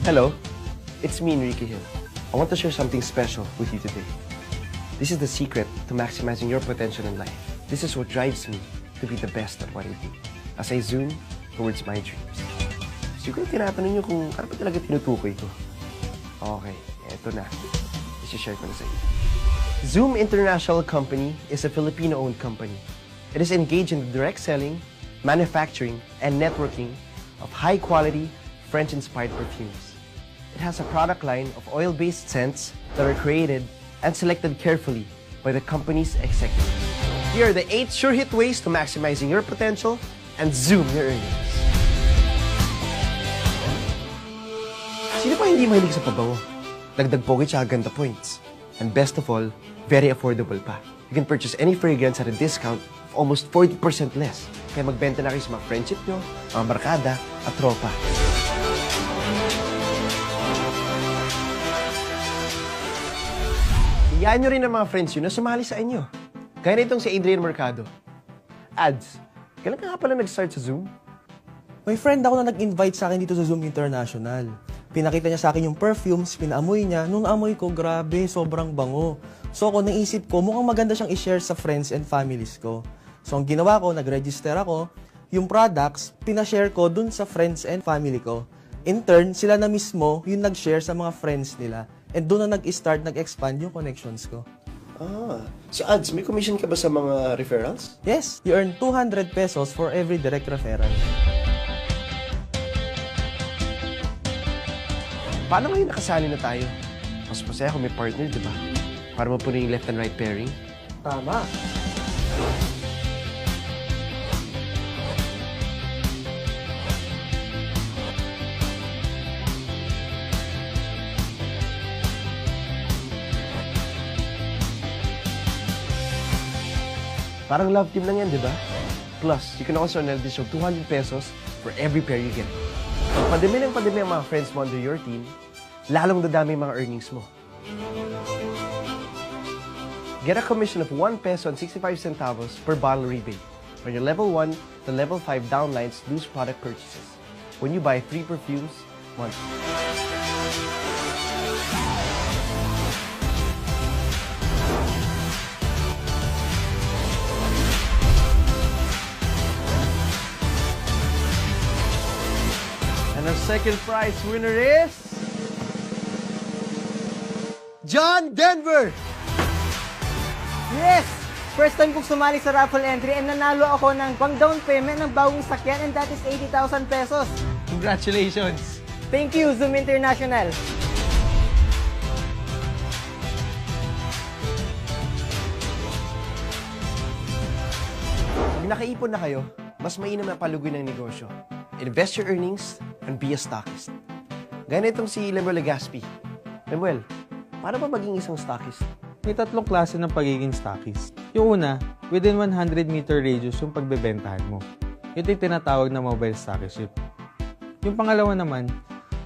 Hello, it's me, Enrique Hill. I want to share something special with you today. This is the secret to maximizing your potential in life. This is what drives me to be the best at what I do as I zoom towards my dreams. Siguro tinatanong niyo kung ano ba talaga tinutukoy ko. Okay, eto na. I-share ko na sa inyo. Zoom International Company is a Filipino-owned company. It is engaged in the direct selling, manufacturing, and networking of high-quality, French-inspired perfumes. It has a product line of oil-based scents that are created and selected carefully by the company's executives. Here are the 8 sure-hit ways to maximizing your potential and zoom your earnings. Sino pa hindi mahilig sa pabango? Dagdag pogi tsaka ganda points. And best of all, very affordable pa. You can purchase any fragrance at a discount of almost 40% less. Kaya magbenta na kayo sa mga friendship nyo, mga barkada, at tropa. Iyaan nyo rin ang mga friends yun na sumali sa inyo. Gaya na itong si Adrian Mercado. Ads, kailan ka nga pala nag-start sa Zoom? May friend ako na nag-invite sa akin dito sa Zoom International. Pinakita niya sa akin yung perfumes, pinaamoy niya. Nung naamoy ko, grabe, sobrang bango. So ako, naisip ko, mukhang maganda siyang i-share sa friends and families ko. So ang ginawa ko, nag-register ako. Yung products, pinashare ko dun sa friends and family ko. In turn, sila na mismo yung nag-share sa mga friends nila. And doon na nag-start, nag-expand yung connections ko. Sa ads, may commission ka ba sa mga referrals? Yes, you earn 200 pesos for every direct referral. Paano ngayon nakasali na tayo? Mas masaya kung may partner, di ba? Para mapuno yung left and right pairing. Tama. Parang love team lang yan, di ba? Plus, you can also earn an additional 200 pesos for every pair you get. Pag padami ang mga friends mo under your team, lalong dadami yung mga earnings mo. Get a commission of 1 peso and 65 centavos per bottle rebate when your level 1 to level 5 downlines lose product purchases when you buy 3 perfumes monthly. And our second prize winner is John Denver! Yes! First time kong sumali sa raffle entry and nanalo ako ng pang down payment ng bagong sakyan and that is 80,000 pesos. Congratulations! Thank you, Zoom International! Pag nakaipon na kayo, mas mainam na palugoy ng negosyo. Invest your earnings and be a stockist. Gaya na itong si Lemuel Legaspi. Lemuel, paano ba maging isang stockist? May 3 klase ng pagiging stockist. Yung una, within 100-meter radius yung pagbebentahan mo. Ito yung tinatawag na mobile stockiship. Yung pangalawa naman,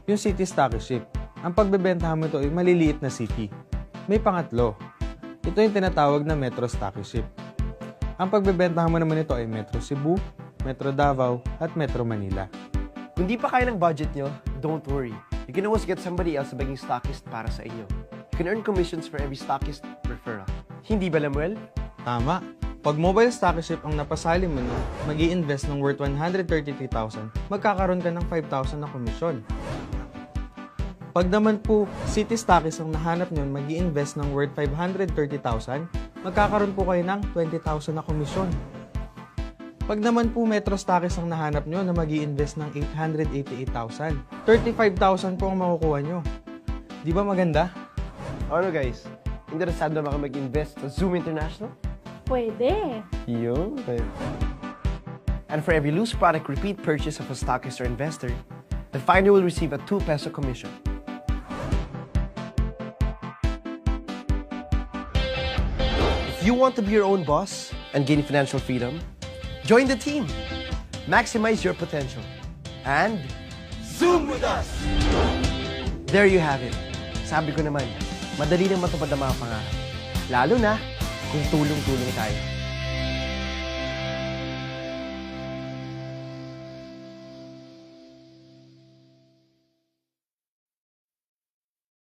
yung city stockiship. Ang pagbebentahan mo ito ay maliliit na city. May pangatlo, ito yung tinatawag na metro stockiship. Ang pagbebentahan mo naman ito ay Metro Cebu, Metro Davao, at Metro Manila. Kung di pa kaya ng budget nyo, don't worry. You can always get somebody else na maging stockist para sa inyo. You can earn commissions for every stockist referral. Hindi ba, Lemuel? Tama. Pag mobile stockiship ang napasali mo na, mag-i-invest ng worth 133,000, magkakaroon ka ng 5,000 na komisyon. Pag naman po city stockist ang nahanap nyo, mag-i-invest ng worth 530,000, magkakaroon po kayo ng 20,000 na komisyon. Pag naman po metro stockist ang nahanap nyo na mag-i-invest ng 888,000, 35,000 po ang makukuha nyo. Di ba maganda? Ano guys? Interesado na ba kayo mag-invest sa Zoom International? Pwede. Yun. And for every loose product repeat purchase of a stockist or investor, the finder will receive a 2 peso commission. If you want to be your own boss and gain financial freedom, join the team. Maximize your potential. And Zoom with us! There you have it. Sabi ko naman, madali nang matupad ang mga pangarap. Lalo na kung tulong-tulong tayo.